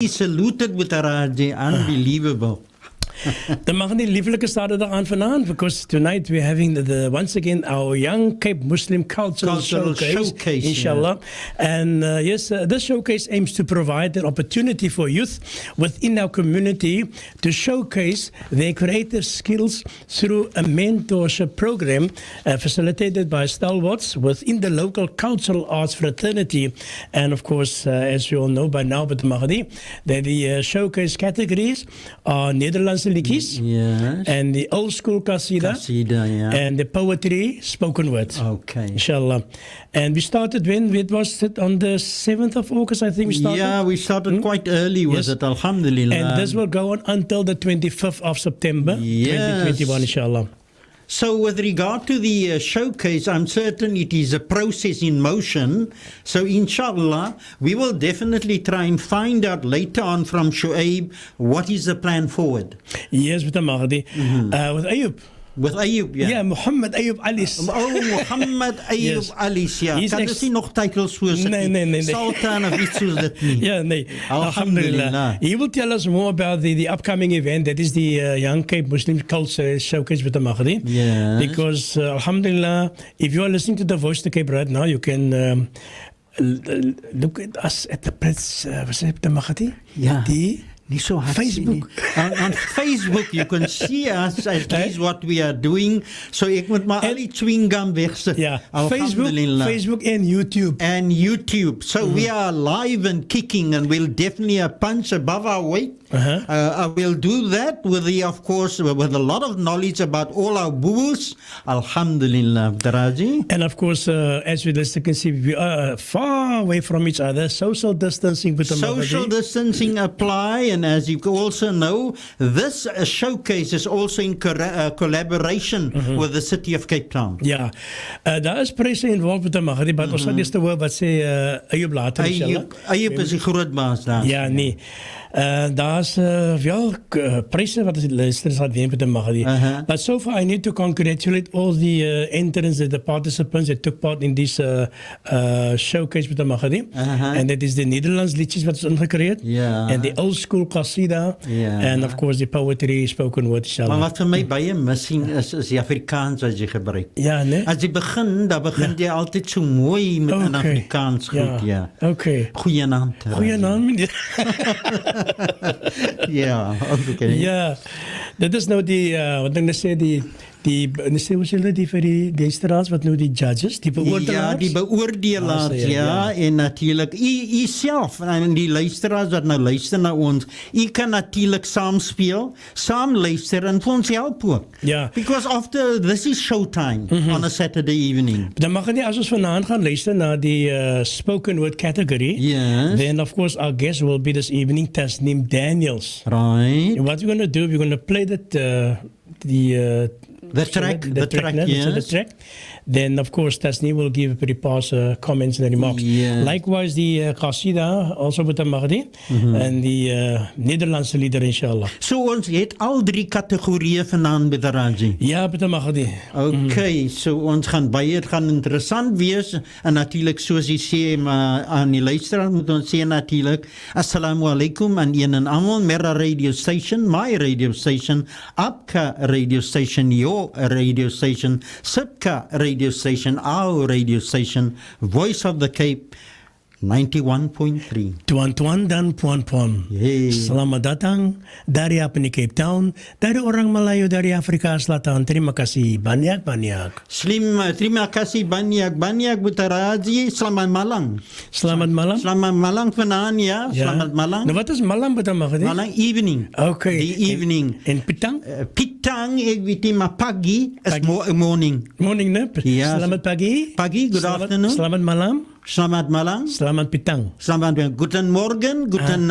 saluted with Araji, unbelievable. Dan mag die lieflijke zaterdag aan vanavond, because tonight we're having once again our Young Cape Muslim Cultural Showcase, inshallah. Yeah. And this showcase aims to provide an opportunity for youth within our community to showcase their creative skills through a mentorship program facilitated by stalwarts within the local cultural arts fraternity. And of course, as you all know by now, but Mahdi, that the showcase categories are Nederlandse liedjes, Yes. and the old school kasida, Yeah. and the poetry spoken word. Okay. Inshallah. And we started when? It was on the 7th of August, I think we started. Yeah, we started quite early with Yes. it, alhamdulillah. And this will go on until the 25th of September, Yes. 2021, inshallah. So with regard to the showcase, I'm certain it is a process in motion. So inshallah, we will definitely try and find out later on from Shuaib what is the plan forward. Yes, with the Mahdi. With Ayub. With Ayub, yeah. Yeah, Muhammad Ayub Alis. Oh, Muhammad Ayub Yes. Alis, ja. He's Kan ex- is nie nog titels soos dit Nee, nie. nee, nee, nee. Sultan of iets soos dit nie. Yeah, nee. Alhamdulillah. He will tell us more about the upcoming event. That is the Young Cape Muslim Culture Showcase with the Mahdi. Yes. Because, alhamdulillah, if you are listening to the Voice to Cape right now, you can look at us at the press, what's it, the Mahdi? Ja. Die Nie so hard Facebook. sien nie. On Facebook you can see us at least what we are doing. So ek moet maar al die chewing gum wegsit. Yeah, Alhamdulillah. Facebook and YouTube. And YouTube. So we are live and kicking, and we'll definitely punch above our weight. I will do that with of course, with a lot of knowledge about all our boo-boos. Alhamdulillah, Daraji. And of course, as we can see, we are far away from each other. Social distancing with the Social Mahdi. distancing apply, and as you also know, this showcase is also in collaboration with the city of Cape Town. Ja, daar is pryse involved met die Mahdi, maar ons sal eers te hoor wat sê Ayub later, inshallah. Ayub is die groot baas daar. Ja, nee. Daar's wel pryse wat die luisteraars gaan wen met die Mahdi. But so far I need to congratulate all the entrants, the participants that took part in this showcase met die Mahdi. And that is the Nederlands liedjes wat is ingekreëerd. Ja. And the old school qasida. Ja. And of course the poetry spoken word, inshallah. Maar wat vir my baie missing is die Afrikaans wat jy gebruik. Ja, nee. As jy begin, dan begin jy altyd so mooi met in Afrikaans goed, ja. Okay. Goeienaand. Goeienaand, meneer. Ja, okay. Ja, dit is nou die, wat ek nou sê, hoe sê hulle die vir die luisteraars, wat nou die judges, die beoordelaars? Ja, die beoordelaars, ja. En natuurlijk, u self, en die luisteraars wat nou luister na ons, u kan natuurlijk saamspeel, saam luister en vir ons help ook. Ja. Because after, this is showtime on a Saturday evening. Dan mag nie, as ons vanavond gaan luister na die spoken word category, Yes. then of course our guest will be this evening, Tasneem Daniels. Right. And what we're going to do, we're going to play the track, yes. the track. Then, of course, Tasneem will give pretty pass comments and remarks. Yes. Likewise, the qasida, also with the Mahdi, and the Nederlandse lieder, inshallah. So ons het al 3 kategorieë vanaand by die Raji. Ja, met the Mahdi. Okay, so ons gaan baie, het gaan interessant wees, en natuurlijk soos jy sê, maar aan die luisteraar moet ons sê natuurlijk, assalamu alaikum aan een en amal, Mera radio station, my radio station, Apka radio station, your radio station, Sipka radio station, our radio station, Voice of the Cape, 91.3. Tuan-tuan dan puan-puan. Yes. Selamat datang dari apa ni Cape Town, dari orang Melayu dari Afrika Selatan. Terima kasih banyak-banyak. Terima kasih banyak-banyak Butaraji. Selamat malam. Selamat malam. Selamat malam vanavond, ja. Selamat malam. Nou, wat is malam betul Mahdi? Malam evening. Okay. The evening. En petang? Pitang, ek weet nie, maar pagi is morning. Morning, ne? Ja. Selamat pagi. Pagi, good afternoon. Selamat malam. Selamat malam. Selamat petang. Selamat guten morgen, guten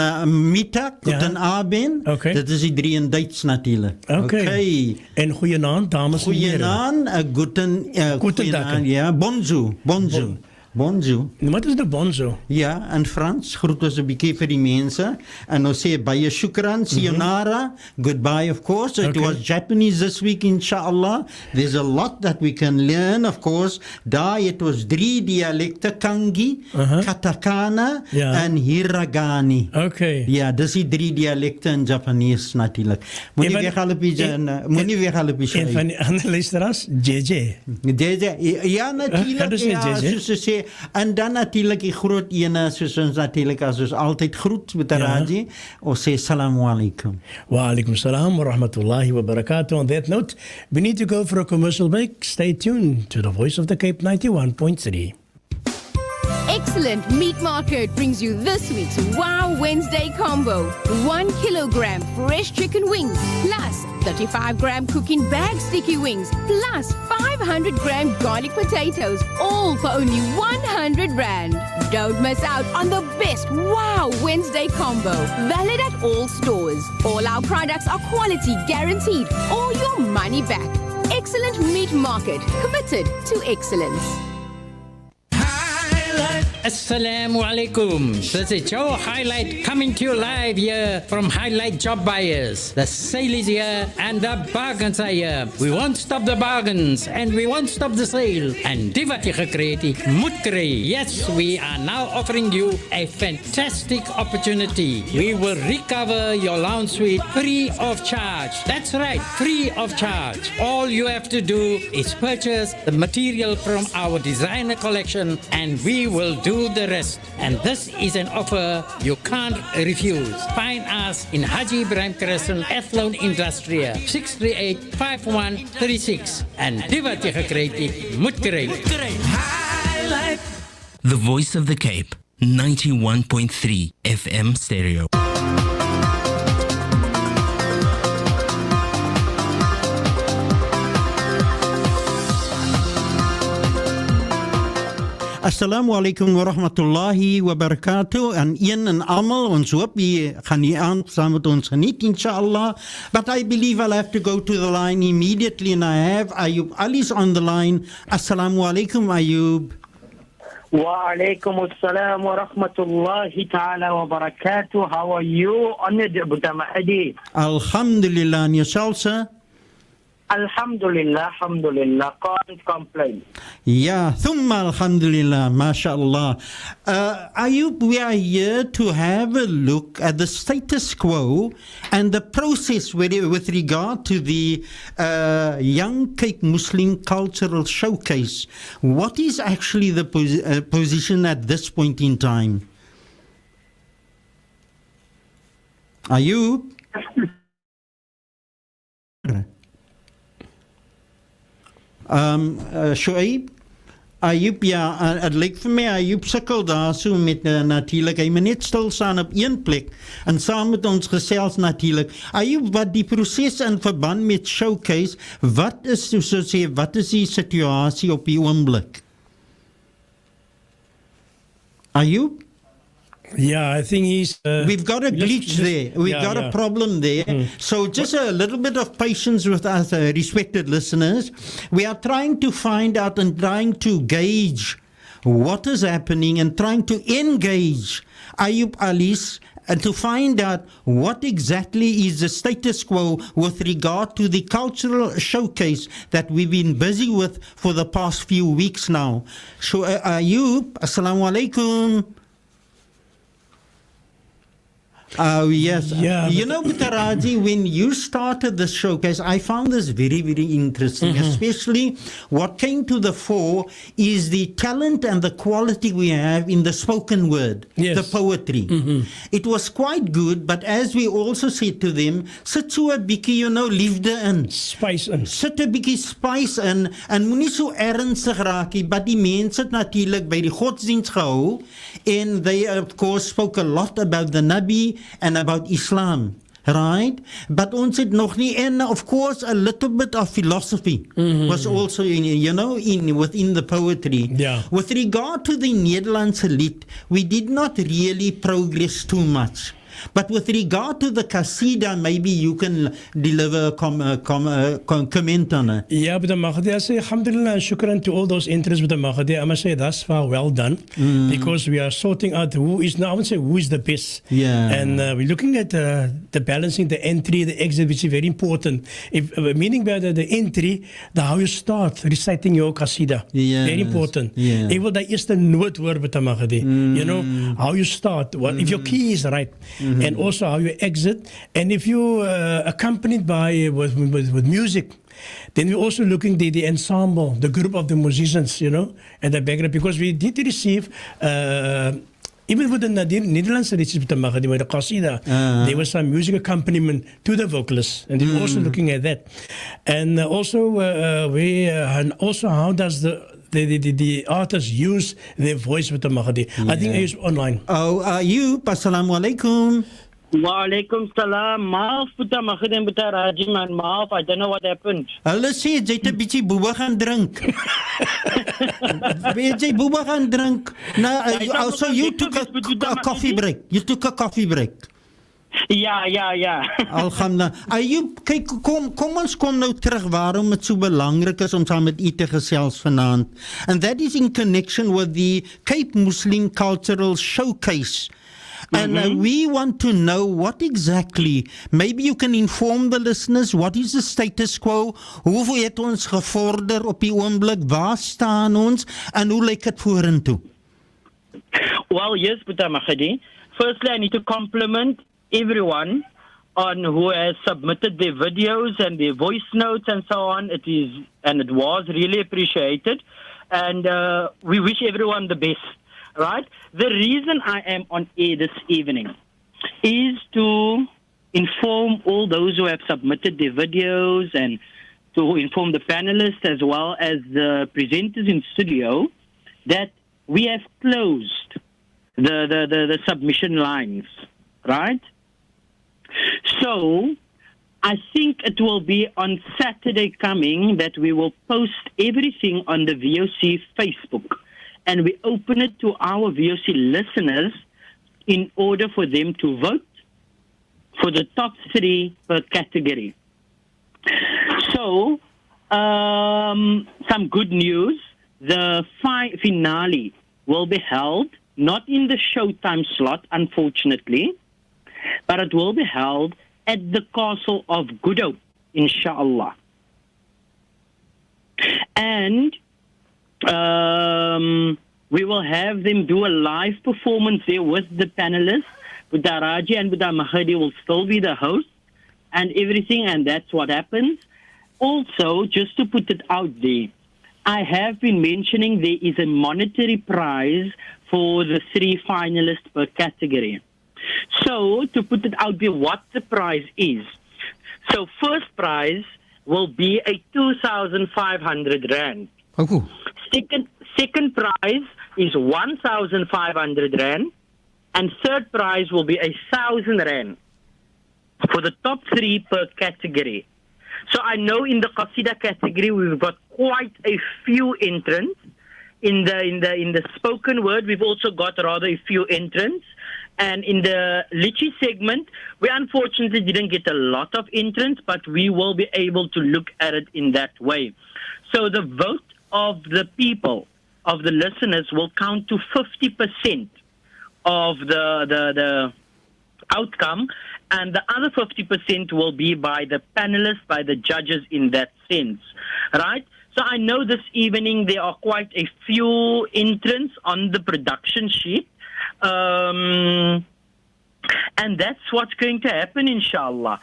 middag, guten Abend. Okay. Dat is die 3 in Duits natuurlijk. Okay. En goeienaand, dames en heren. Goeienaand, guten Goedendag. ja, bonjour, bonjour. Bonjour. Wat is de bonzo? Ja, in Frans groet ons 'n bietjie vir die mense en ons sê baie shukran, sayonara, goodbye of course. It Okay. was Japanese this week inshallah. There's a lot that we can learn of course. Daar het ons 3 dialekte, Kangi, Katakana Ja. en Hiragani. Okay. Ja, dis die 3 dialekte in Japanees natuurlik. Moenie Een van- weghaal op die moenie weghaal op die Een van die andere luisteraars, JJ. Ja, natuurlijk. dat is niet Ja, JJ. soos ze sê. En dan natuurlijk die groot ene, soos ons natuurlijk, als ons altijd groet met de radio, ons sê salamu alaikum. Wa alaikum salam wa rahmatullahi wa barakatuh. On that note, we need to go for a commercial break. Stay tuned to the Voice of the Cape 91.3. Excellent Meat Market brings you this week's Wow Wednesday combo. 1 kilogram fresh chicken wings, plus 35-gram cooking bag sticky wings, plus 500-gram garlic potatoes, all for only 100 Rand. Don't miss out on the best Wow Wednesday combo. Valid at all stores. All our products are quality guaranteed or your money back. Excellent Meat Market, committed to excellence. Assalamu alaikum. This is Joe Highlight coming to you live here from Highlight Job Buyers. The sale is here and the bargains are here. We won't stop the bargains and we won't stop the sale. And die wat jy gekry het, jy moet kry. Yes, we are now offering you a fantastic opportunity. We will recover your lounge suite free of charge. That's right, free of charge. All you have to do is purchase the material from our designer collection and we will do the rest. And this is an offer you can't refuse. Find us in Haji Ibrahim Crescent, Athlone Industria, 638-5136. And die wat jy gekry het, jy moet kry. The Voice of the Cape, 91.3 FM stereo. Assalamu alaikum wa rahmatullahi wa barakatuh. En een en allemaal, ons hoop je gaan die aand samen met ons geniet, inshallah. But I believe I'll have to go to the line immediately, and I have Ayub Ali's on the line. Assalamu alaikum, Ayub. وعليكم السلام ورحمة الله تعالى وبركاته. How are you? Honored Abu Tamadi. Alhamdulillah, and yourself, sir? Alhamdulillah, alhamdulillah. Can't complain. Yeah, thumma alhamdulillah, mashallah. Ayub, we are here to have a look at the status quo and the process with regard to the Young Cape Muslim Cultural Showcase. What is actually the position at this point in time? Ayub? Shoaib? Ayub, ja, het lyk vir my Ayub sukkel daarso met natuurlik. Hy moet net stil staan op een plek en saam met ons gesels natuurlik. Ayub, wat die proses in verband met Showcase, wat is die situasie op die oomblik? Ayub? Yeah, I think he's... We've got a glitch there. We've got a problem there. So just a little bit of patience with us, respected listeners. We are trying to find out and trying to gauge what is happening and trying to engage Ayub Ali's and to find out what exactly is the status quo with regard to the cultural showcase that we've been busy with for the past few weeks now. So Ayub, assalamu alaikum. Oh, yes. Yeah, you know, Mutaraji, when you started the showcase, I found this very, very interesting. Especially what came to the fore is the talent and the quality we have in the spoken word, the poetry. It was quite good, but as we also said to them, sit so 'n bietjie, you know, liefde in. Spice in. Sit 'n bietjie spice in en moenie so ernstig raak nie, but die mense het natuurlik by die godsdienst gehou and they of course spoke a lot about the Nabi and about Islam, right? But ons het nog nie, and of course a little bit of philosophy was also within the poetry. Yeah. With regard to the Nederlandse lied, we did not really progress too much. But with regard to the Qasida, maybe you can deliver a comment on it. Yeah, but the Mahdi, I say alhamdulillah and shukran to all those interests with the Mahdi. I must say thus far well done, because we are sorting out who is now, I would say who is the best. Yeah. And we're looking at the balancing the entry, the exit, which is very important. Meaning by the entry, how you start reciting your Qasida. Yes. Very important. Yeah. Ek wil die eerste noot hoor met the Mahdi. You know, how you start, if your key is right, and also how you exit. And if you accompanied by with music, then we're also looking at the ensemble, the group of the musicians, you know, and the background, because we did receive, even with the Netherlands received with the Mahdi, with the Qasida, there was some music accompaniment to the vocalists, and we're also looking at that. And also, and also how does the artists use their voice with the Mahdi? I think it's online. Oh, Ayub, assalamu alaikum. Wa alaikum salam. Maaf, Buta Mahdi and Buta Raji, man. Maaf, I don't know what happened. Hulle sê jy het 'n bietjie boeba gaan drink. Weet jy boeba gaan drink? Nou, so you took a coffee break. You took a coffee break. Ja. Alhamdulillah. Ayub, kyk, kom ons kom nou terug waarom dit so belangrik is om saam met u te gesels vanaand. And that is in connection with the Cape Muslim Cultural Showcase. And we want to know what exactly, maybe you can inform the listeners, what is the status quo, hoeveel het ons gevorder op die oomblik, waar staan ons, en hoe lyk het vorentoe? Well, yes, Buta Mahdi. Firstly, I need to compliment everyone on who has submitted their videos and their voice notes and so on. It was really appreciated. And we wish everyone the best. Right? The reason I am on air this evening is to inform all those who have submitted their videos and to inform the panelists as well as the presenters in studio that we have closed the submission lines, right? So I think it will be on Saturday coming that we will post everything on the VOC Facebook. And we open it to our VOC listeners in order for them to vote for the top 3 per category. So, some good news. The finale will be held, not in the showtime slot, unfortunately, but it will be held at the Castle of Good Hope, inshallah. And we will have them do a live performance there with the panelists. Buddha Raji and Buddha Mahdi will still be the host and everything, and that's what happens. Also, just to put it out there, I have been mentioning there is a monetary prize for the 3 finalists per category. So, to put it out there, what the prize is. So, first prize will be a 2,500 rand. Oh. Second prize is 1,500 rand, and third prize will be 1,000 rand for the top 3 per category. So I know in the Qasida category we've got quite a few entrants. In the spoken word we've also got rather a few entrants, and in the Litchi segment we unfortunately didn't get a lot of entrants, but we will be able to look at it in that way. So the vote of the people, of the listeners, will count to 50% of the outcome, and the other 50% will be by the panelists, by the judges in that sense, right? So I know this evening there are quite a few entrants on the production sheet, and that's what's going to happen, inshallah.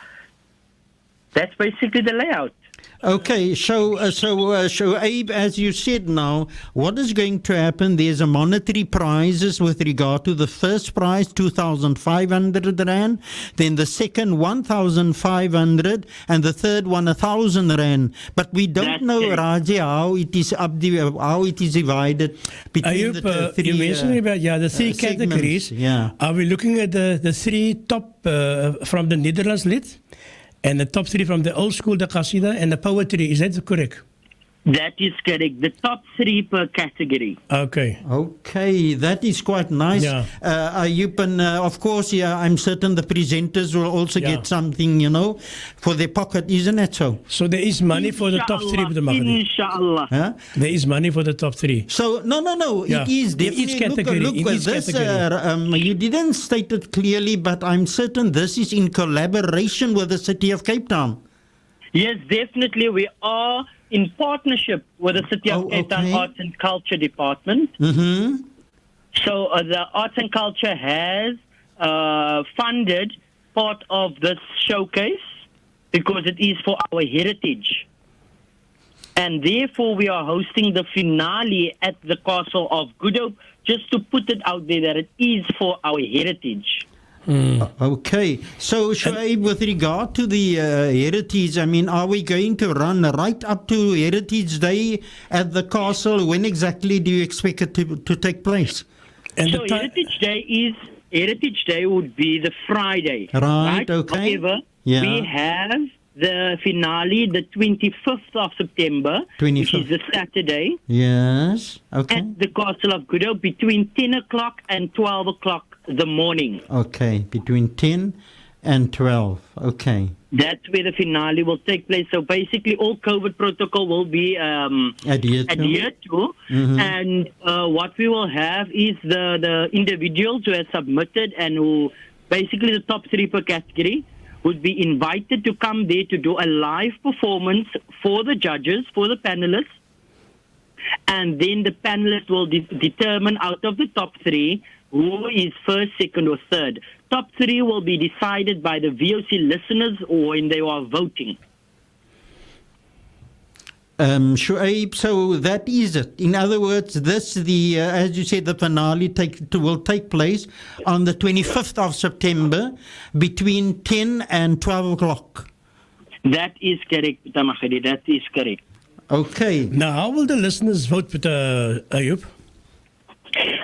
That's basically the layout. Okay, so Abe, as you said now, what is going to happen? There's a monetary prizes with regard to the first prize, 2,500 rand, then the second 1,500, and the third one 1,000 rand. But we don't know, Raji, how it is divided between the 3. You mentioned about the 3 categories. Yeah. Are we looking at the 3 top from the Netherlands lid? And the top 3 from the old school, the Qasida, and the poetry. Is that correct? That is correct. The top 3 per category. Okay. Okay, that is quite nice. Yeah. Ayub, and of course, yeah, I'm certain the presenters will also Yeah. get something, for their pocket, isn't it so? So there is money for the top 3, Brother Mahdi. Inshallah. Huh? There is money for the top 3. So, no, Yeah. it is In definitely. each category, Look, in each this, category. you didn't state it clearly, but I'm certain this is in collaboration with the City of Cape Town. Yes, definitely. We are in partnership with the City of Cape Town okay. Arts and Culture Department. Mm-hmm. So the Arts and Culture has funded part of this showcase because it is for our heritage. And therefore, we are hosting the finale at the Castle of Good Hope, just to put it out there that it is for our heritage. Okay. So, Shoaib, with regard to the heritage, I mean, are we going to run right up to Heritage Day at the castle? When exactly do you expect it to take place? And So the ti- Heritage Day would be the Friday. Right, okay. However, Yeah. we have the finale the 25th of September, which 25th. is the Saturday, Yes. Okay. at the Castle of Good Hope between 10 o'clock and 12 o'clock the morning. Okay. Between 10 and 12. Okay. That's where the finale will take place. So basically, all COVID protocol will be Adhered to. adhered to. And what we will have is the individuals who have submitted and who basically the top 3 per category would be invited to come there to do a live performance for the judges, for the panelists. And then the panelists will determine out of the top 3 who is first, second, or third. Top 3 will be decided by the VOC listeners or when they are voting. Shoaib, so that is it. In other words, as you said, the finale will take place on the 25th of September between 10 and 12 o'clock. That is correct, Mr. Mahdi. That is correct. Okay. now, how will the listeners vote, Brother Ayub?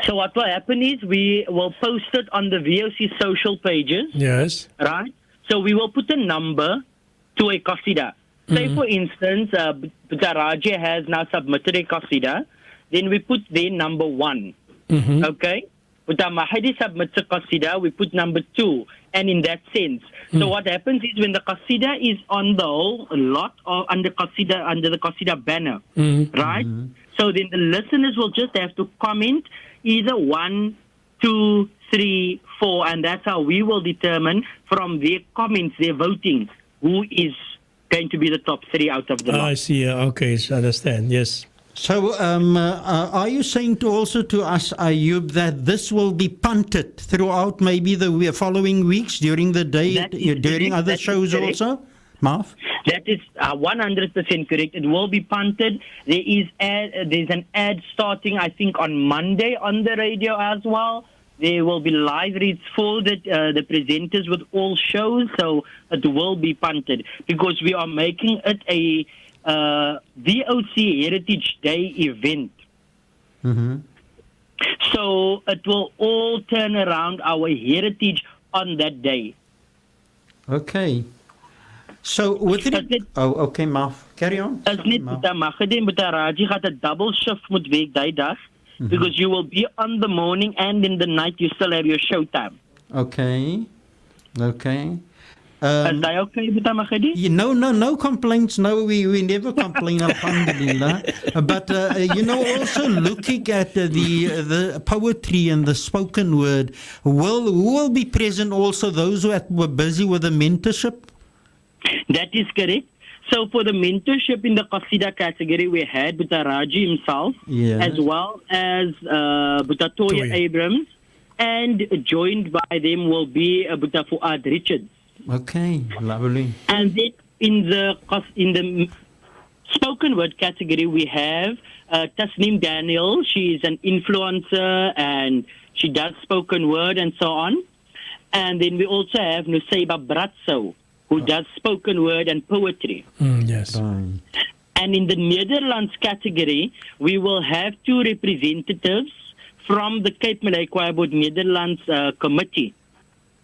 So what will happen is we will post it on the VOC social pages, Yes. right? So we will put a number to a qasida. Say, for instance, Raja has now submitted a qasida. Then we put their number 1. Okay? Buta Mahdi submits a qasida, we put number 2. And in that sense. So what happens is when the qasida is on the whole lot or under the qasida banner, right? So then the listeners will just have to comment either 1, 2, 3, 4, and that's how we will determine from their comments, their voting, who is going to be the top 3 out of the lot. I see. Okay, so I understand. Yes. So, are you saying also to us, Ayub, that this will be punted throughout maybe the following weeks during the day, That is during correct. other That is shows correct. also? Marv? That is 100% correct. It will be punted. There's an ad starting, I think, on Monday on the radio as well. There will be live reads for the presenters with all shows, so it will be punted because we are making it a VOC Heritage Day event. So it will all turn around our heritage on that day. Okay. So, with Is dit- okay, Marv. Carry on. As net Marv. met die Magde en met die Raji gaat 'n double shift moet werk daai dag because you will be on the morning and in the night you still have your show time. Okay. Okay. Is that okay met die Magde? No complaints. No, we never complain, alhamdulillah. But, also looking at the poetry and the spoken word, who will be present also those who were busy with the mentorship? That is correct. So for the mentorship in the Qasida category, we had Buta Raji himself, Yes. as well as Buta Toya Toya. Abrams, and joined by them will be Buta Fuad Richards. Okay, lovely. And then in the spoken word category, we have Tasneem Daniel. She is an influencer and she does spoken word and so on. And then we also have Nusaiba Bratso, who does spoken word and poetry. Yes. Fine. And in the Netherlands category, we will have 2 representatives from the Cape Malay Choir Board Netherlands committee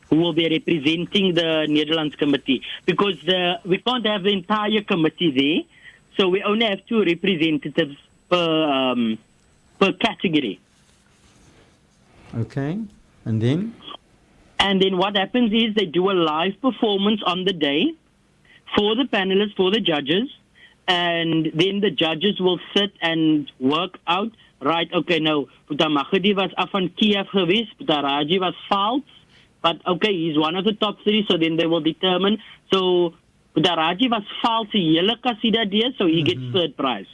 who will be representing the Netherlands committee because we can't have the entire committee there. So we only have 2 representatives per category. Okay. And then? And then what happens is they do a live performance on the day for the panelists, for the judges, and then the judges will sit and work out, right, okay, nou, Puta Mahdi was af van Kiev geweest, Puta Raji was false, but okay, he's one of the top 3, so then they will determine. So Puta Raji was false, hele kasida deed, so he gets 3rd prize.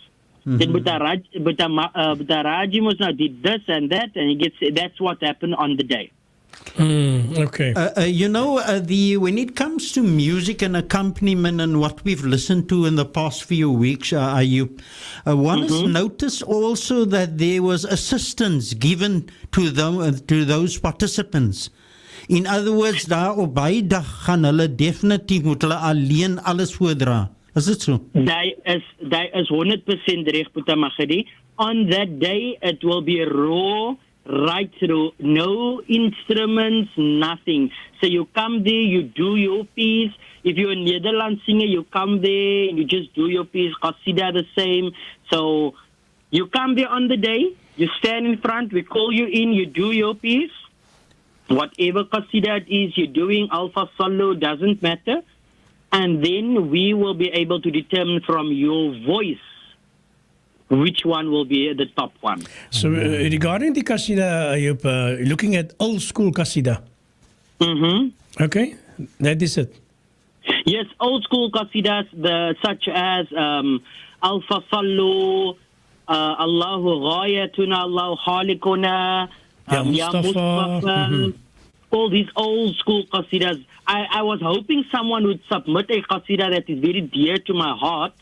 Then Puta Raji must now did this and that, and he gets, that's what happened on the day. Okay. When it comes to music and accompaniment and what we've listened to in the past few weeks, Ayub, one has noticed also that there was assistance given to those participants. In other words, daar op baie dag gaan hulle definitief moet hulle alleen alles voordra. Is it so? That is 100% reg, Puta Mahdi. On that day, it will be raw, right through, no instruments, nothing. So you come there, you do your piece. If you're a Netherlands singer, you come there and you just do your piece. Qasida the same. So you come there on the day, you stand in front, we call you in, you do your piece. Whatever qasida it is you're doing, alpha, solo, doesn't matter. And then we will be able to determine from your voice which one will be the top one. So regarding the Qasida, Ayub, looking at old school Qasida. Okay, that is it. Yes, old school qasidas, such as Alfa Sallu, Allahu Ghayatuna, Allahu Khaliquna, Ya Mustafa, all these old school qasidas. I was hoping someone would submit a qasida that is very dear to my heart.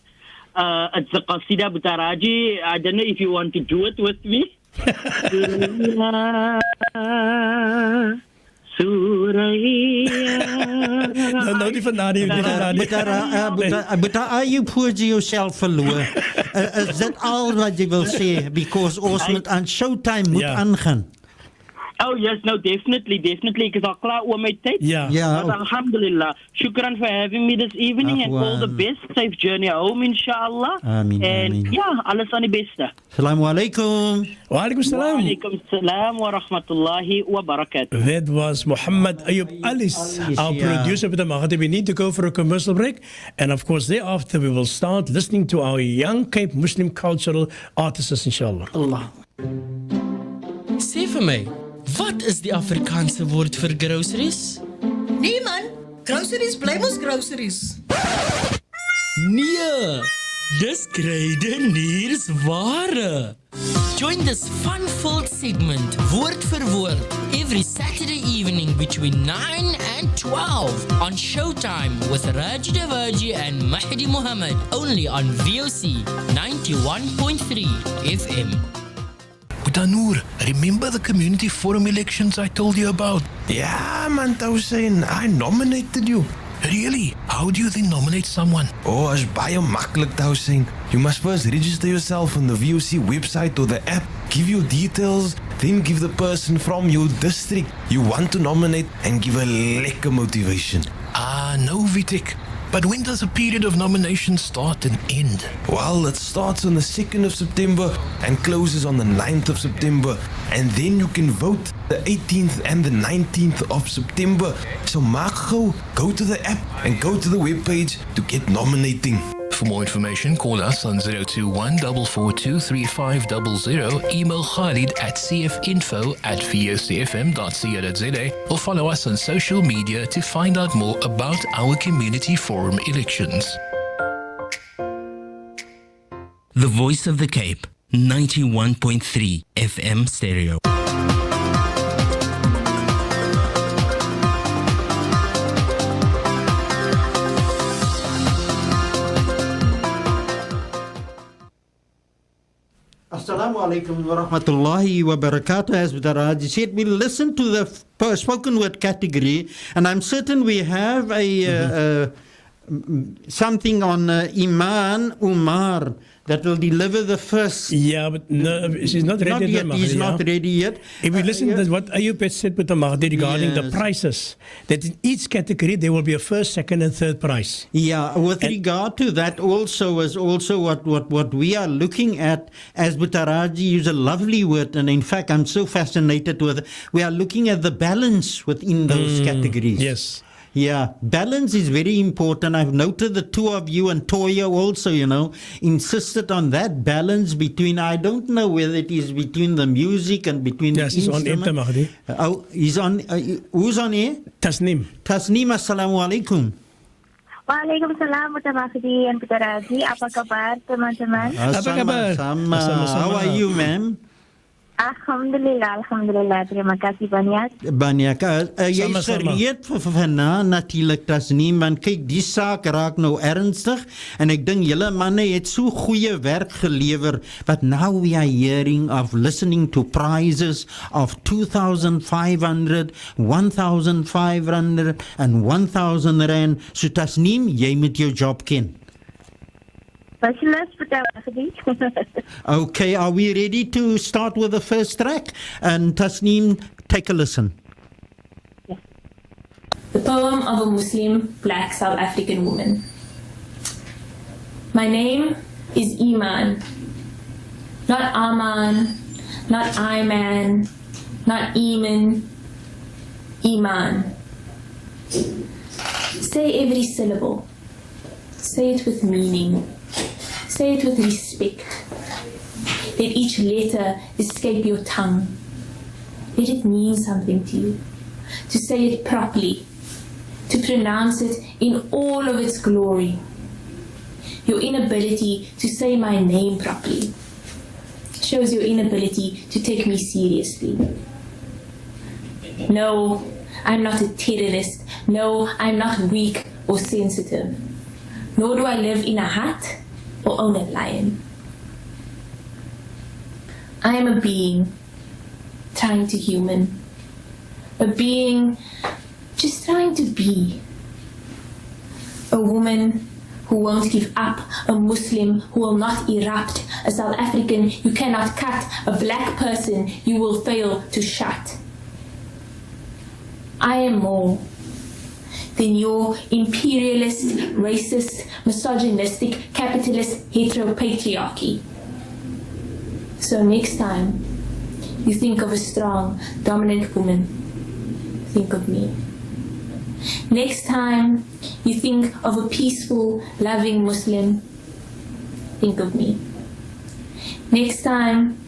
It's the qasida Butaraji. I don't know if you want to do it with me. Nou die van Nadia, But are you poor to yourself verloor? Is that all what you will say? Because ons moet aan showtime moet aangaan. Oh yes, no, definitely, because I'll klaar oor my tyd. Yeah. But alhamdulillah, shukran for having me this evening and all the best. Safe journey home, inshallah. Ameen, and ameen. yeah, alles aan die beste. Assalamu alaikum. Wa alaikum salam. Wa alaikum salam wa rahmatullahi wa barakatuh. That was Muhammad Ayub Alis, our producer. But we need to go for a commercial break. And of course, thereafter, we will start listening to our young Cape Muslim cultural artists, inshallah. Allah. Sê vir my, wat is die Afrikaanse woord vir groceries? Nee man, groceries bly mos groceries. Nee, dis kruideniersware. Join this fun-filled segment, Woord vir Woord, every Saturday evening between 9 and 12 on Showtime with Raji Davaji and Mahdi Muhammad, only on VOC 91.3 FM. Butanur, remember the community forum elections I told you about? Yeah, man, Hussein, I nominated you. Really? How do you then nominate someone? Oh, it's baie maklik, Hussein. You must first register yourself on the VOC website or the app. Give your details, then give the person from your district you want to nominate and give a lekker motivation. No, Vitek. But when does a period of nomination start and end? Well, it starts on the 2nd of September and closes on the 9th of September. And then you can vote the 18th and the 19th of September. So maak gou, go to the app and go to the webpage to get nominating. For more information, call us on 021 442 3500, email Khalid at cfinfo@vocfm.co.za, or follow us on social media to find out more about our community forum elections. The Voice of the Cape, 91.3 FM stereo. Assalamu alaikum wa rahmatullahi wa barakatuh. As Daraji said, we listen to the spoken word category, and I'm certain we have a something on Iman Umar that will deliver the first. Yeah, but no, she's not ready. Not yet. He's Mahdi, not ready yet. If we listen to what Ayub had said with the Mahdi regarding the Yes. prices, that in each category there will be a first, second, and third prize. Yeah, with regard to that also is also what we are looking at, as Butaraji used a lovely word, and in fact I'm so fascinated with it. We are looking at the balance within those categories. Yes. Yeah, balance is very important. I've noted the two of you and Toya also, insisted on that balance between, I don't know whether it is between the music and between Yes, the he's on instrument. Mahdi. Oh, he's on, who's on air? Tasneem. Tasneem, assalamu alaikum. Waalaikumsalam, Buta Mahdi and Buta Razi. Apa kabar, teman-teman? Sama. How are you, ma'am? Alhamdulillah. Terima kasih banyak. Banyak. Jy is Sama. gereed vir vanaand natuurlik, Tasneem, want kyk, die saak raak nou ernstig en ek dink julle manne het so goeie werk gelewer, but now we are hearing of listening to prizes of 2,500, 1,500 and 1,000 rand. So Tasneem, jy moet jou job ken. Specialist, Buta Mahdi. Okay, are we ready to start with the first track? And Tasneem, take a listen. The poem of a Muslim black South African woman. My name is Iman. Not Aman, not Iman, not Eman, Iman. Say every syllable. Say it with meaning. Say it with respect. Let each letter escape your tongue. Let it mean something to you. To say it properly. To pronounce it in all of its glory. Your inability to say my name properly shows your inability to take me seriously. No, I'm not a terrorist. No, I'm not weak or sensitive. Nor do I live in a hut or own a lion. I am a being trying to human. A being just trying to be. A woman who won't give up. A Muslim who will not erupt. A South African you cannot cut. A black person you will fail to shut. I am more than your imperialist, racist, misogynistic, capitalist heteropatriarchy. So next time you think of a strong, dominant woman, think of me. Next time you think of a peaceful, loving Muslim, think of me. Next time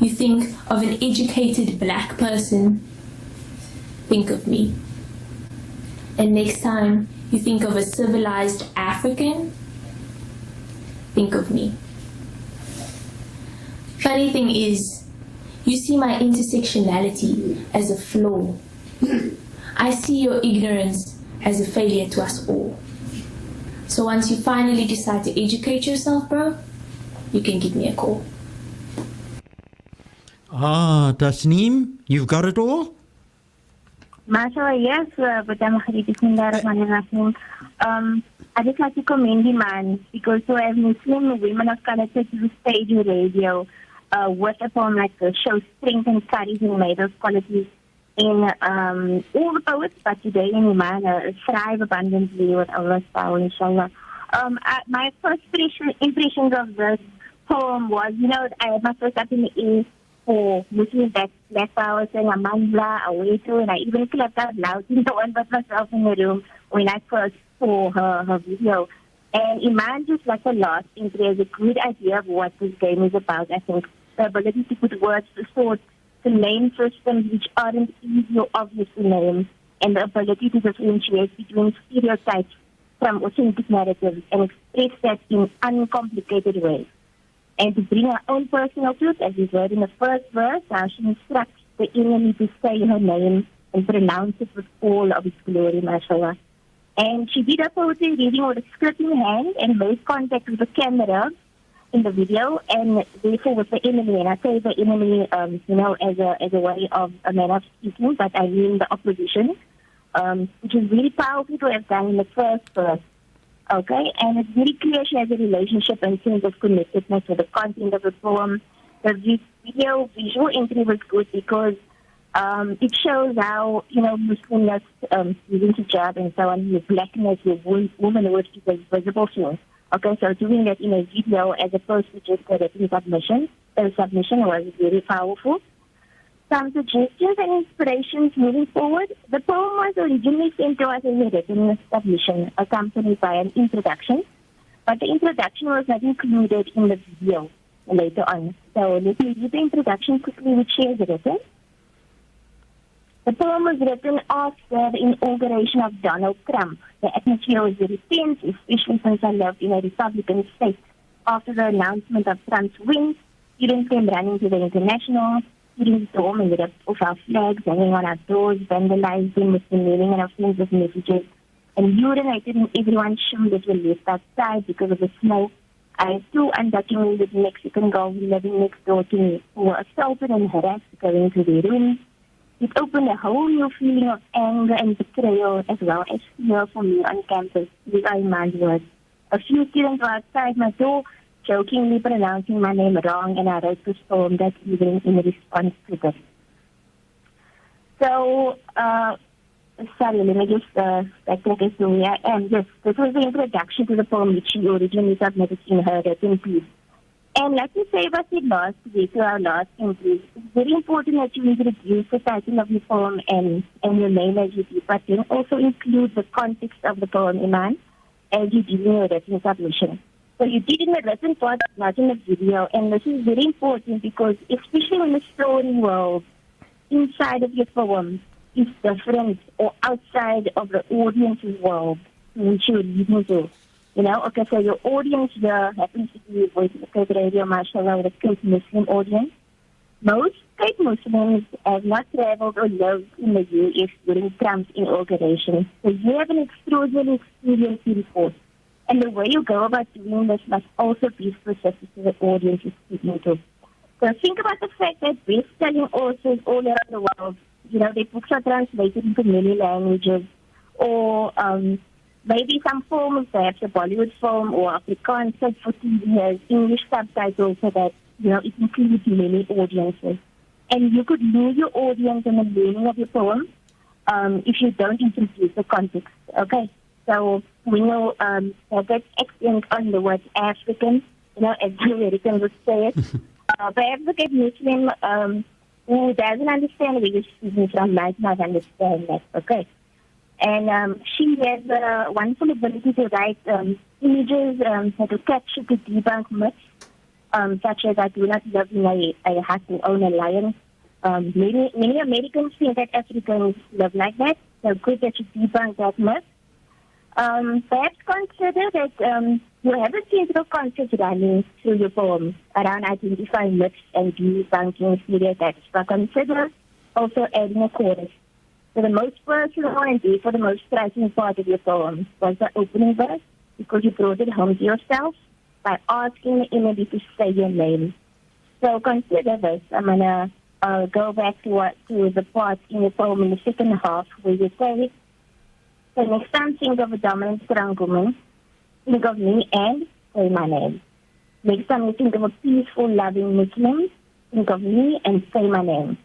you think of an educated black person, think of me. And next time you think of a civilized African, think of me. Funny thing is, you see my intersectionality as a flaw. I see your ignorance as a failure to us all. So once you finally decide to educate yourself, bro, you can give me a call. Ah, Tasneem, you've got it all? Mashallah, yes, Buta Mahdi. Bismillahirrahmanirrahim. I just like to commend the man because so as Muslim women are connected to the stage and radio with a poem like this shows strength and courage and made those qualities in all the poets, but today in Iman thrive abundantly with Allah's power, inshallah. My first impressions of this poem was, I had my first up in the ear for Muslim black power saying Amandla, Awetu, and I even clapped out loud in the one but myself in the room when I first saw her video. And Iman just like a lot, and there's a good idea of what this game is about. I think the ability to put words to sort, to name systems which aren't easy or obvious to name, and the ability to differentiate between stereotypes from authentic narratives and express that in uncomplicated ways. And to bring her own personal truth, as we heard in the first verse, how she instructs the enemy to say her name and pronounce it with all of its glory, mashallah. And she did her poetry reading with a script in hand and made contact with the camera in the video and therefore with the enemy. And I say the enemy, as a way of a manner of speaking, but I mean the opposition, which is really powerful to have done in the first verse. Okay, and it's very clear she has a relationship and sense of connectedness with the content of the poem. The video visual entry was good because it shows how, Muslimness, using hijab and so on, your blackness, your womanhood is a visible thing. Okay, so doing that in a video as opposed to just a written submission was very powerful. Some suggestions and inspirations moving forward. The poem was originally sent to us as a written submission, accompanied by an introduction, but the introduction was not included in the video later on. So let me read the introduction quickly, which she has written. The poem was written after the inauguration of Donald Trump. The atmosphere was very tense, especially since I lived in a Republican state. After the announcement of Trump's win, students came running to the International. Students stormed and ripped off our flags, hanging on our doors, vandalized them with demeaning and offensive messages, and urinated in everyone's shoes that were left outside because of the smoke. I had two undocumented Mexican girls living next door to me who were assaulted and harassed going to their rooms. It opened a whole new feeling of anger and betrayal as well as fear for me on campus. These are Iman's words. A few students were outside my door, jokingly pronouncing my name wrong, and I wrote this poem that evening in response to this. So, sorry, let me just backtrack as to where I am. Yes, this was the introduction to the poem which she originally submitted in her written piece. And like we say about it last week, to our last entry, it's very important that you introduce the title of your poem and your name as you do, but then also include the context of the poem, Iman, as you do in your written submission. So you did in the written part, not in the video, and this is very important because especially in the story world, inside of your poem is different or outside of the audience's world which you're leading to. Okay, so your audience here happens to be Voice of the Cape Radio, mashallah, with a Cape Muslim audience. Most Cape Muslims have not traveled or lived in the U.S. during Trump's inauguration. So you have an extraordinary experience to report. And the way you go about doing this must also be specific to the audience you're speaking to. So think about the fact that best-selling authors all around the world, their books are translated into many languages, or maybe some forms, perhaps a Bollywood film or Afrikaans set for TV has English subtitles so that, it includes many audiences. And you could lose your audience in the meaning of your poem if you don't introduce the context, okay? So we know that accent on the word African, as the Americans would say it. Perhaps the Cape Muslim who doesn't understand where you're speaking from might not understand that, okay? And she has a wonderful ability to write images to capture, to debunk myths, such as I do not live in a hut and own a lion. Many Americans think that Africans live like that, so good that you debunk that myth. Perhaps consider that you have a central concept running through your poem around identifying myths and debunking stereotypes, but consider also adding a chorus. So the most personal and therefore the most striking part of your poem was the opening verse, because you brought it home to yourself by asking the enemy to say your name. So consider this. I'm going to go back to the part in your poem in the second half where you say, so next time think of a dominant, strong woman, think of me and say my name. Next time you think of a peaceful, loving Muslim, think of me and say my name.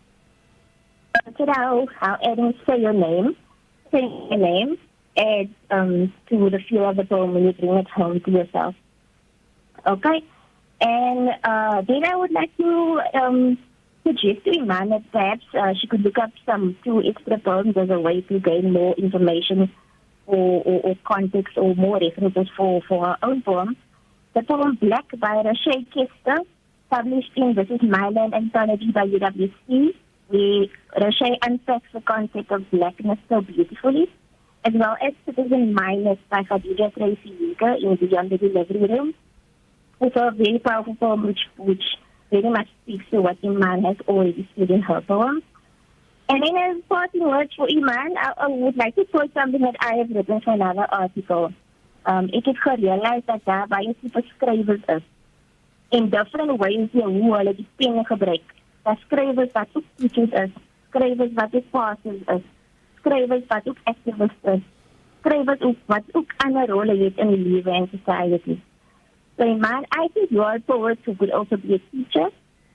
Consider how adding say your name adds to the feel of the poem when you bring it home to yourself. Okay? And then I would like to suggest to Iman that perhaps she could look up some 2 extra poems as a way to gain more information or context or more references for her own poem. The poem Black by Rashay Kester, published in This Is My Land Anthology by UWC, where Rashay unpacks the concept of blackness so beautifully, as well as Citizen Minus by Khadija Tracy Yeager in Beyond the Delivery Room. It's a very powerful poem which very much speaks to what Iman has already said in her poem. And then as parting words for Iman, I would like to quote something that I have written for another article. Ek het gerealiseer dat daar baie tipe skrywers is. In different ways hoe hulle die penne gebruik. Daar skrywers wat ook teachers is, skrywers wat ook pastors is, skrywers wat ook activists is, skryf wat ook ander rolle het in die lewe en society. So Iman, I think you are a poet who could also be a teacher.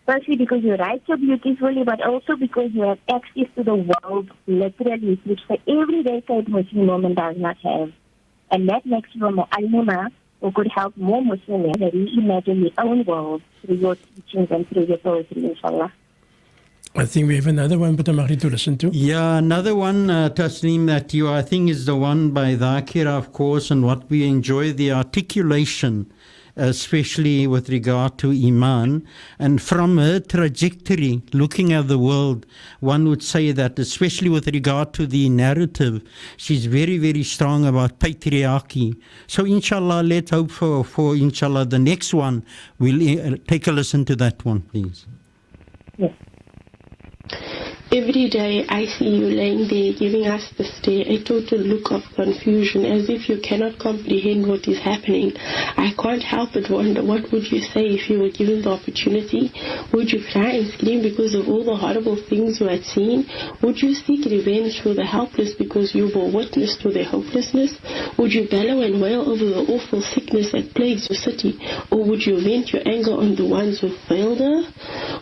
Firstly because you write so beautifully, but also because you have access to the world literally, which the everyday type Muslim woman does not have. And that makes you a mu'allima who could help more Muslims reimagine their own world through your teachings and through your poetry, inshallah. I think we have another one, but I'm ready to listen to. Yeah, another one, Tasneem, that you, I think, is the one by Dhakira, of course, and what we enjoy, the articulation, especially with regard to Iman. And from her trajectory, looking at the world, one would say that, especially with regard to the narrative, she's very, very strong about patriarchy. So, inshallah, let's hope for inshallah, the next one. We'll take a listen to that one, please. Yes. Every day I see you laying there giving us the stare, a total look of confusion, as if you cannot comprehend what is happening. I can't help but wonder, what would you say if you were given the opportunity? Would you cry and scream because of all the horrible things you had seen? Would you seek revenge for the helpless because you bore witness to their hopelessness? Would you bellow and wail over the awful sickness that plagues your city? Or would you vent your anger on the ones who failed her?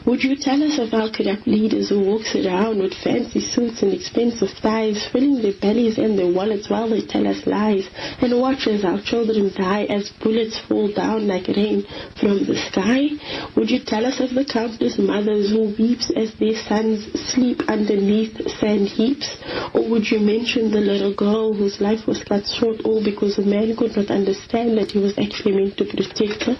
Would you tell us of our corrupt leaders who walks around with fancy suits and expensive ties, filling their bellies and their wallets while they tell us lies, and watch as our children die as bullets fall down like rain from the sky? Would you tell us of the countless mothers who weeps as their sons sleep underneath sand heaps? Or would you mention the little girl whose life was cut short all because a man could not understand that he was actually meant to protect her?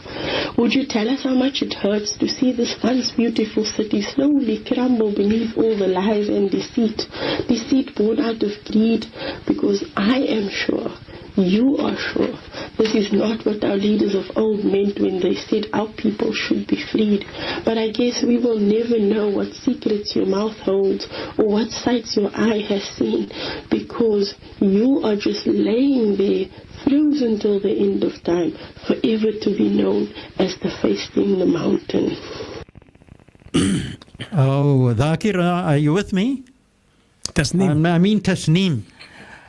Would you tell us how much it hurts to see this once beautiful city slowly crumble beneath all the lies and deceit born out of greed? Because I am sure, you are sure, this is not what our leaders of old meant when they said our people should be freed. But I guess we will never know what secrets your mouth holds or what sights your eye has seen, because you are just laying there, frozen till the end of time, forever to be known as the facing the mountain. Oh, Dhakira, are you with me? Tasneem. I mean Tasneem.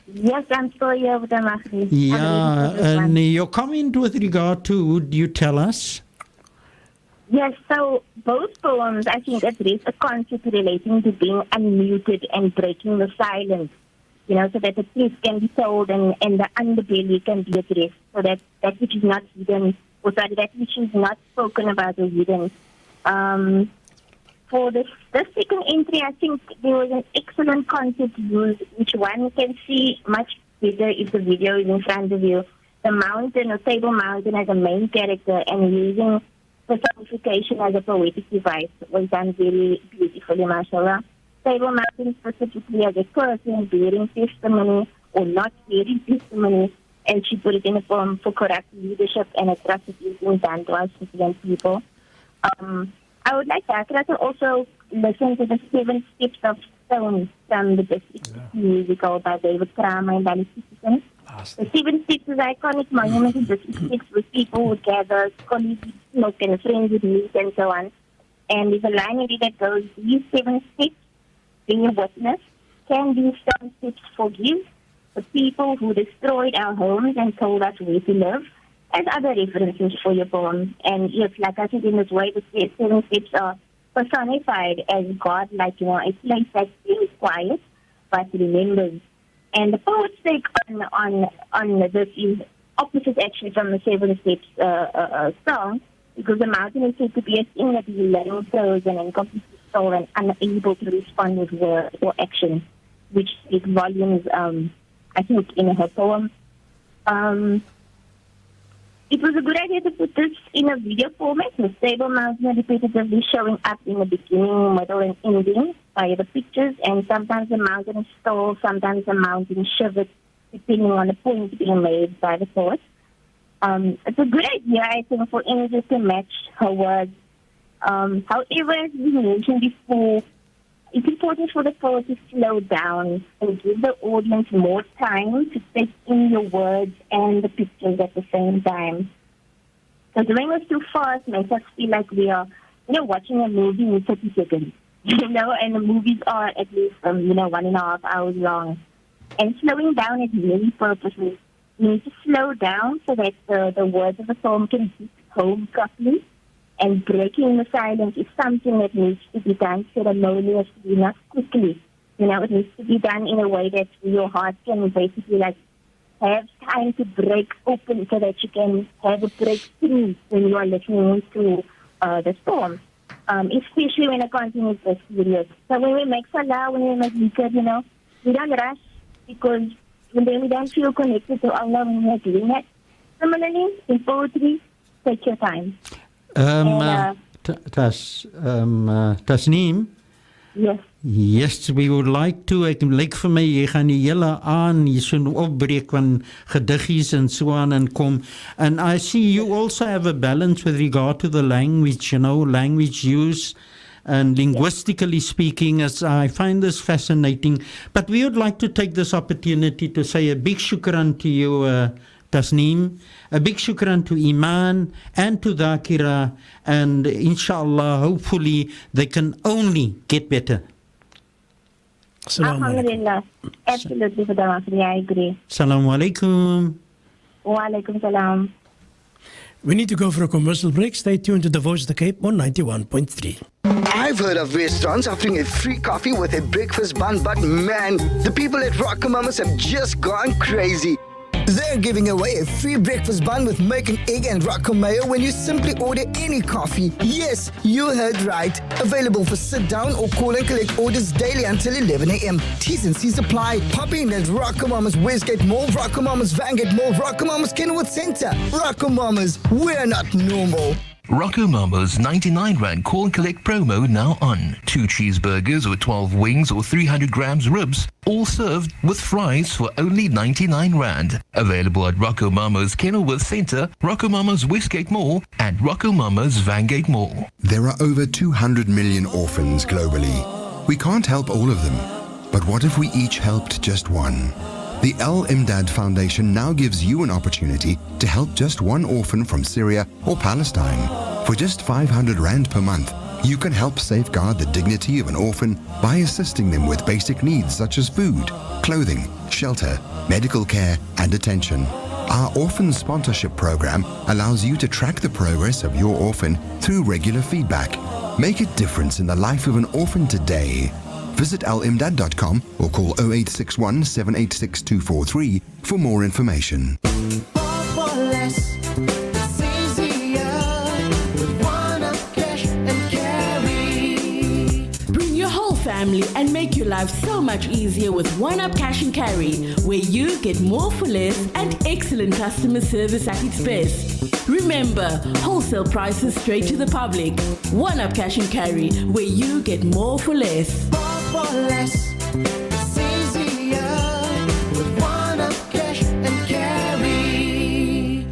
Yes, I'm still here with the Mahdi. Yeah, and your comment with regard to, would you tell us? Yes, so both poems, I think, address a concept relating to being unmuted and breaking the silence, you know, so that the truth can be told and the underbelly can be addressed, so that that which is not hidden, or sorry, that which is not spoken about or hidden. For the second entry, I think there was an excellent concept used, which one can see much better if the video is in front of you. The mountain, or Table Mountain, as a main character, and using personification as a poetic device was done very beautifully, mashallah. Table Mountain specifically as a person bearing testimony or not bearing testimony, and she put it in a form for corrupt leadership and atrocities being done to us Muslim people. I would like Dhakira to also listen to the 7 Steps of Stone from the District musical by David Kramer and Danny Peterson. The 7 Steps is an iconic monument in District 6 where people would gather, colleagues would smoke, and friends would meet, and so on. And there's a line in it that goes, these 7 steps, being a witness, can these 7 steps forgive the people who destroyed our homes and told us where to live? As other references for your poem. And yes, like I said, in this way, the 7 steps are personified as God, like, you know, a place that's very quiet, but remembers. And the poet's take on this is opposite actually from the 7 Steps song, because the mountain is said to be a thing that is laying frozen and completely still and unable to respond with words or action, which speaks volumes, I think, in her poem. It was a good idea to put this in a video format, with Table Mountain repetitively showing up in the beginning, middle, and ending via the pictures, and sometimes the mountain is still, sometimes the mountain shivers, depending on the point being made by the poet. It's a good idea, I think, for images to match her words. However, as we mentioned before, it's important for the poet to slow down and give the audience more time to take in your words and the pictures at the same time. So doing this too fast makes us feel like we are, you know, watching a movie in 30 seconds, you know, and the movies are at least, 1.5 hours long. And slowing down has many purposes. You need to slow down so that the words of the song can hit home properly. And breaking the silence is something that needs to be done ceremoniously, not quickly. It needs to be done in a way that your heart can basically have time to break open so that you can have a breakthrough when you are listening to the storm. Especially when a content is this serious. So when we make salah, when we make dhikr, we don't rush because then we don't feel connected to Allah when we are doing it. Similarly, in poetry, take your time. Tasneem? Yes. Yes, we would like to. Ek lyk vir my jy gaan die hele aan hier so 'n opbreek van gediggies en so aan en kom. And I see you also have a balance with regard to the language, language use and linguistically speaking, as I find this fascinating. But we would like to take this opportunity to say a big shukran to you, Tasneem, a big shukran to Iman and to Dhakira, and inshallah, hopefully they can only get better. Alhamdulillah. Absolutely, I agree. Assalamu alaikum. Wa alaikum salam. We need to go for a commercial break. Stay tuned to the Voice of the Cape on 91.3. I've heard of restaurants offering a free coffee with a breakfast bun, but man, the people at RocoMamas have just gone crazy. They're giving away a free breakfast bun with milk and egg and Rocco Mayo when you simply order any coffee. Yes, you heard right. Available for sit down or call and collect orders daily until 11 a.m. T's and C's apply. Pop in at RocoMamas Westgate Mall, RocoMamas Vangate Mall, RocoMamas Kenwood Center. RocoMamas, we're not normal. RocoMamas 99 Rand call and collect promo now on. 2 cheeseburgers or 12 wings or 300 grams ribs, all served with fries for only 99 Rand. Available at RocoMamas Kenilworth Center, RocoMamas Westgate Mall, and RocoMamas Vangate Mall. There are over 200 million orphans globally. We can't help all of them, but what if we each helped just one? The Al Imdad Foundation now gives you an opportunity to help just one orphan from Syria or Palestine. For just 500 Rand per month, you can help safeguard the dignity of an orphan by assisting them with basic needs such as food, clothing, shelter, medical care, and attention. Our orphan sponsorship program allows you to track the progress of your orphan through regular feedback. Make a difference in the life of an orphan today. Visit alimdad.com or call 0861 786 243 for more information. Bring your whole family and make your life so much easier with One-Up Cash and Carry, where you get more for less and excellent customer service at its best. Remember, wholesale prices straight to the public. One-Up Cash and Carry, where you get more for less. It's easier with One-Up Cash and Carry.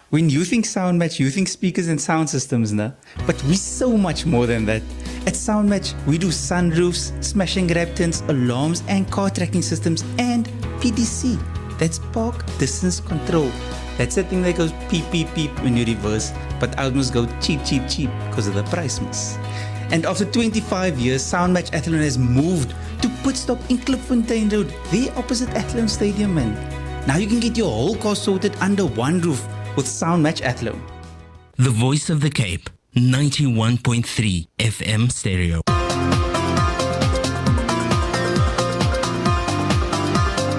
When you think SoundMatch, you think speakers and sound systems, nah? But we're so much more than that. At SoundMatch, we do sunroofs, smash and grab tents, alarms and car tracking systems, and PDC. That's park distance control. That's the thing that goes beep, beep, beep when you reverse, but albums go cheap, cheap, cheap because of the price miss. And after 25 years, SoundMatch Athlone has moved to pit stop in Klipfontein Road, there opposite Athlone Stadium, man. Now you can get your whole car sorted under one roof with SoundMatch Athlone. The Voice of the Cape, 91.3 FM stereo.